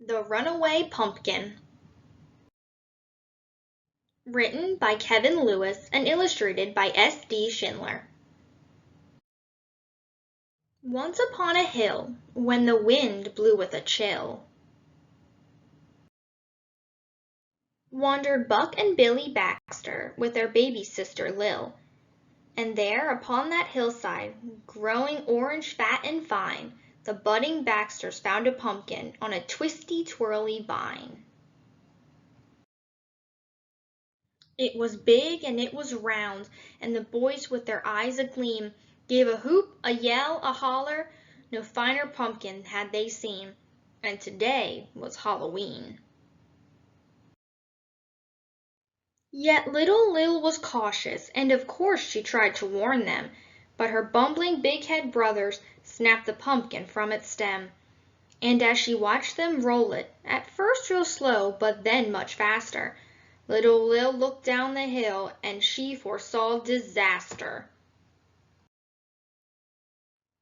The Runaway Pumpkin. Written by Kevin Lewis and illustrated by S.D. Schindler. Once upon a hill, when the wind blew with a chill, wandered Buck and Billy Baxter with their baby sister Lil. And there upon that hillside, growing orange fat and fine, the budding Baxters found a pumpkin on a twisty twirly vine. It was big and it was round, and the boys with their eyes agleam gave a whoop, a yell, a holler. No finer pumpkin had they seen, and today was Halloween. Yet little Lil was cautious, and of course she tried to warn them, but her bumbling big-head brothers snapped the pumpkin from its stem. And as she watched them roll it, at first real slow, but then much faster, little Lil looked down the hill, and she foresaw disaster.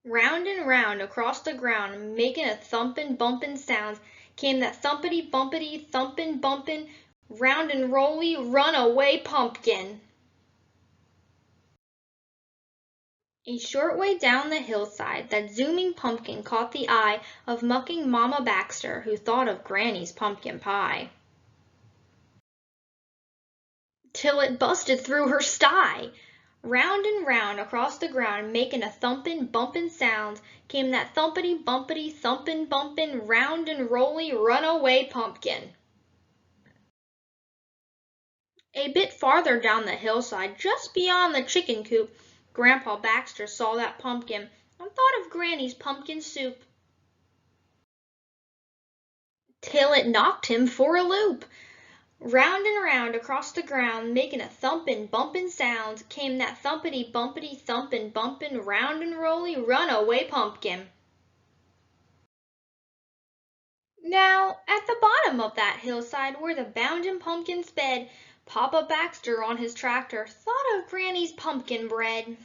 Round and round across the ground, making a thumpin' bumpin' sound, came that thumpity bumpity thumpin' bumpin', round and rolly runaway pumpkin. A short way down the hillside, that zooming pumpkin caught the eye of mucking Mama Baxter, who thought of Granny's pumpkin pie. Till it busted through her sty. Round and round across the ground, making a thumpin' bumpin' sound, came that thumpity bumpity thumpin' bumpin', round and rolly runaway pumpkin. A bit farther down the hillside, just beyond the chicken coop, Grandpa Baxter saw that pumpkin and thought of Granny's pumpkin soup. Till it knocked him for a loop. Round and round across the ground, making a thumpin' bumpin' sound, came that thumpity bumpity thumpin' bumpin', round and rolly runaway pumpkin. Now, at the bottom of that hillside where the boundin' pumpkin sped, Papa Baxter on his tractor thought of Granny's pumpkin bread.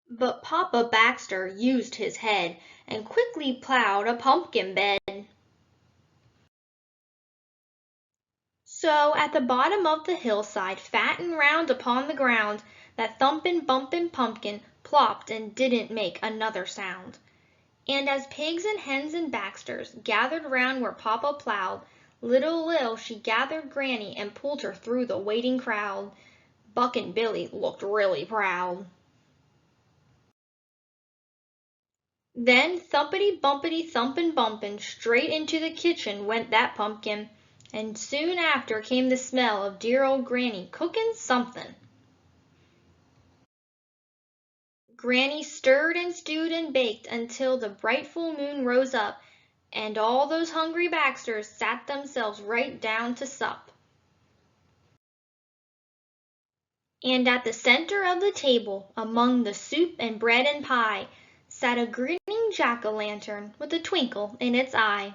But Papa Baxter used his head and quickly plowed a pumpkin bed. So at the bottom of the hillside, fat and round upon the ground, that thumpin' bumpin' pumpkin plopped and didn't make another sound. And as pigs and hens and Baxters gathered round where Papa plowed, little Lil she gathered Granny and pulled her through the waiting crowd. Buck and Billy looked really proud. Then thumpity bumpity thumpin' bumpin', straight into the kitchen went that pumpkin, and soon after came the smell of dear old Granny cookin' somethin'. Granny stirred and stewed and baked until the bright full moon rose up, and all those hungry Baxters sat themselves right down to sup. And at the center of the table, among the soup and bread and pie, sat a grinning jack-o'-lantern with a twinkle in its eye.